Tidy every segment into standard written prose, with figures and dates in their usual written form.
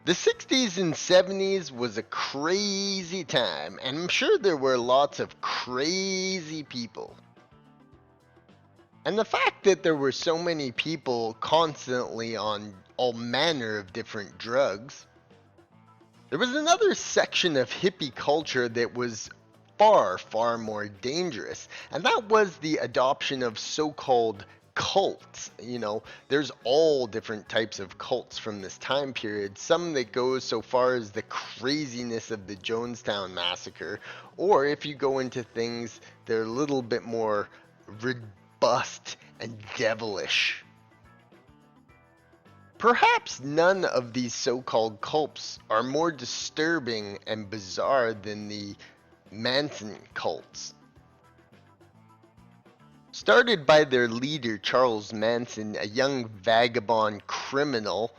The 60s and 70s was a crazy time, and I'm sure there were lots of crazy people. And the fact that there were so many people constantly on all manner of different drugs. There was another section of hippie culture that was far, far more dangerous, and that was the adoption of so-called cults. There's all different types of cults from this time period, some that goes so far as the craziness of the Jonestown massacre, or if you go into things that are a little bit more robust and devilish. Perhaps none of these so-called cults are more disturbing and bizarre than the Manson cults. Started by their leader Charles Manson, a young vagabond criminal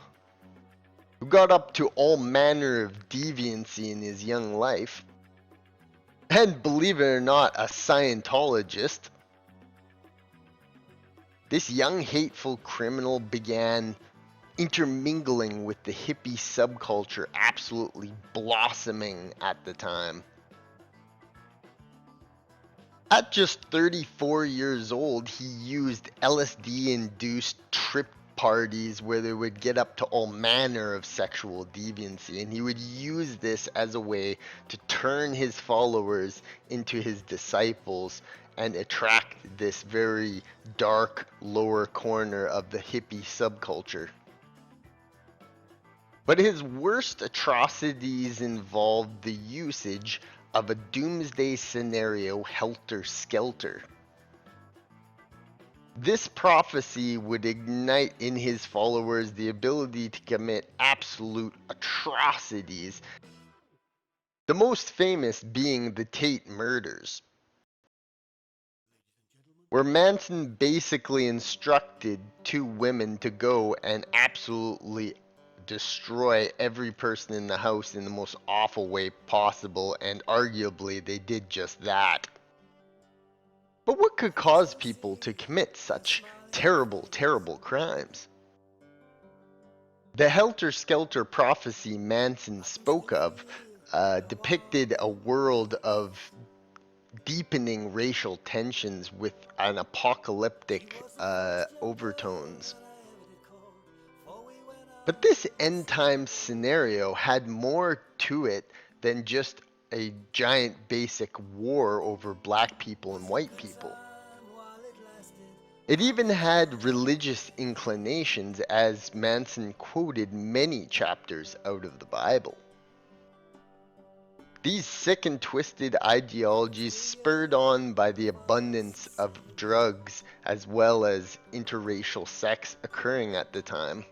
who got up to all manner of deviancy in his young life, and believe it or not, a Scientologist. This young hateful criminal began intermingling with the hippie subculture absolutely blossoming at the time. At just 34 years old, he used LSD-induced trip parties where they would get up to all manner of sexual deviancy, and he would use this as a way to turn his followers into his disciples and attract this very dark lower corner of the hippie subculture. But his worst atrocities involved the usage of a doomsday scenario, helter-skelter. This prophecy would ignite in his followers the ability to commit absolute atrocities, the most famous being the Tate murders, where Manson basically instructed two women to go and absolutely destroy every person in the house in the most awful way possible, and arguably they did just that. But what could cause people to commit such terrible, terrible crimes? The helter-skelter prophecy Manson spoke of depicted a world of deepening racial tensions with an apocalyptic overtones. But this end time scenario had more to it than just a giant basic war over black people and white people. It even had religious inclinations, as Manson quoted many chapters out of the Bible. These sick and twisted ideologies, spurred on by the abundance of drugs as well as interracial sex occurring at the time.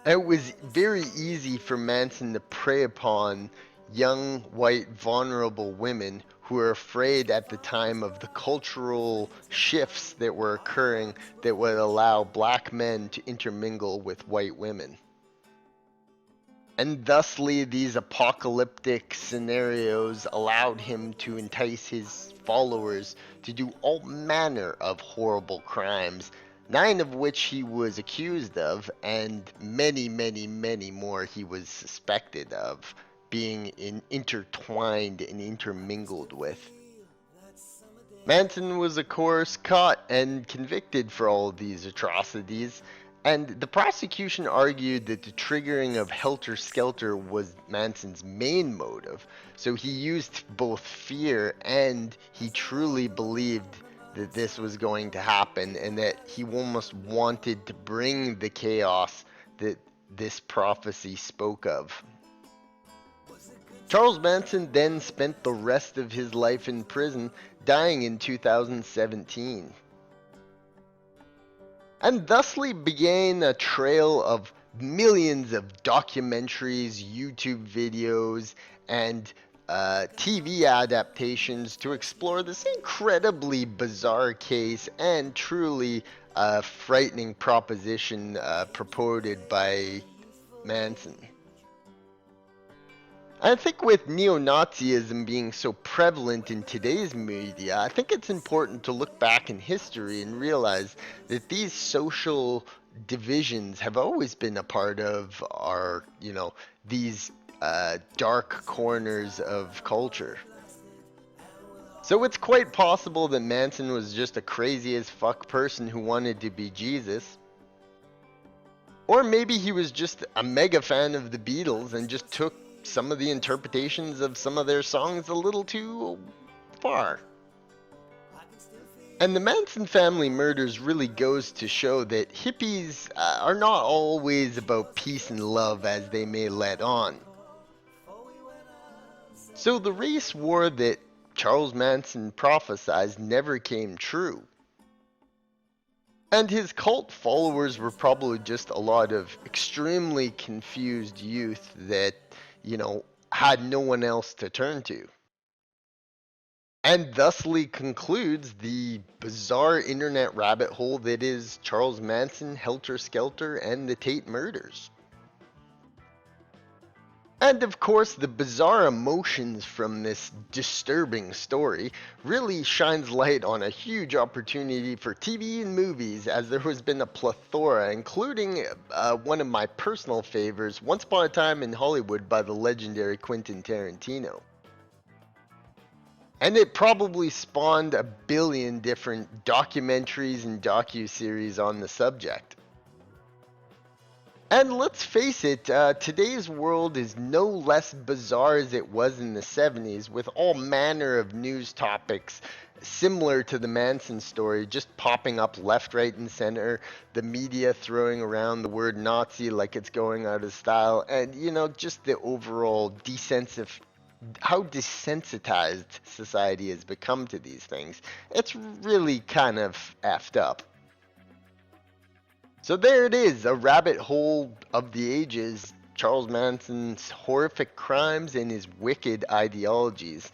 It was very easy for Manson to prey upon young, white, vulnerable women who were afraid at the time of the cultural shifts that were occurring that would allow black men to intermingle with white women. And thusly, these apocalyptic scenarios allowed him to entice his followers to do all manner of horrible crimes, 9 of which he was accused of, and many, many, many more he was suspected of being intertwined and intermingled with. Manson was, of course, caught and convicted for all of these atrocities, and the prosecution argued that the triggering of Helter Skelter was Manson's main motive, so he used both fear and he truly believed that this was going to happen and that he almost wanted to bring the chaos that this prophecy spoke of. Charles Manson then spent the rest of his life in prison, dying in 2017. And thusly began a trail of millions of documentaries, YouTube videos, and TV adaptations to explore this incredibly bizarre case and truly frightening proposition purported by Manson. I think with neo-Nazism being so prevalent in today's media, I think it's important to look back in history and realize that these social divisions have always been a part of our, these dark corners of culture. So it's quite possible that Manson was just a crazy as fuck person who wanted to be Jesus. Or maybe he was just a mega fan of the Beatles and just took some of the interpretations of some of their songs a little too far. And the Manson Family Murders really goes to show that hippies are not always about peace and love as they may let on. So the race war that Charles Manson prophesied never came true. And his cult followers were probably just a lot of extremely confused youth that, had no one else to turn to. And thusly concludes the bizarre internet rabbit hole that is Charles Manson, Helter Skelter, and the Tate murders. And of course, the bizarre emotions from this disturbing story really shines light on a huge opportunity for TV and movies, as there has been a plethora, including one of my personal favorites, Once Upon a Time in Hollywood by the legendary Quentin Tarantino. And it probably spawned a billion different documentaries and docuseries on the subject. And let's face it, today's world is no less bizarre as it was in the 70s, with all manner of news topics similar to the Manson story just popping up left, right, and center, the media throwing around the word Nazi like it's going out of style, and, just the overall how desensitized society has become to these things. It's really kind of effed up. So there it is, a rabbit hole of the ages, Charles Manson's horrific crimes and his wicked ideologies.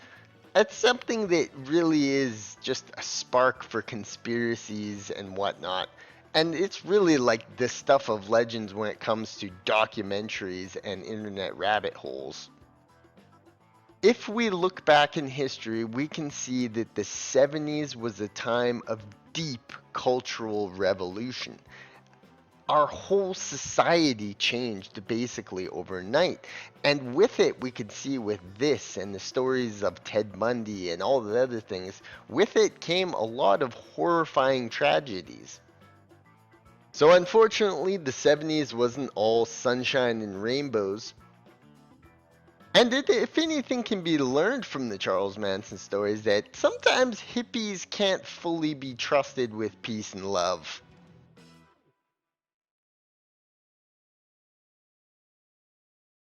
It's something that really is just a spark for conspiracies and whatnot. And it's really like the stuff of legends when it comes to documentaries and internet rabbit holes. If we look back in history, we can see that the 70s was a time of deep cultural revolution. Our whole society changed basically overnight. And with it, we could see with this and the stories of Ted Bundy and all the other things, with it came a lot of horrifying tragedies. So unfortunately, the 70s wasn't all sunshine and rainbows. And if anything can be learned from the Charles Manson stories, that sometimes hippies can't fully be trusted with peace and love.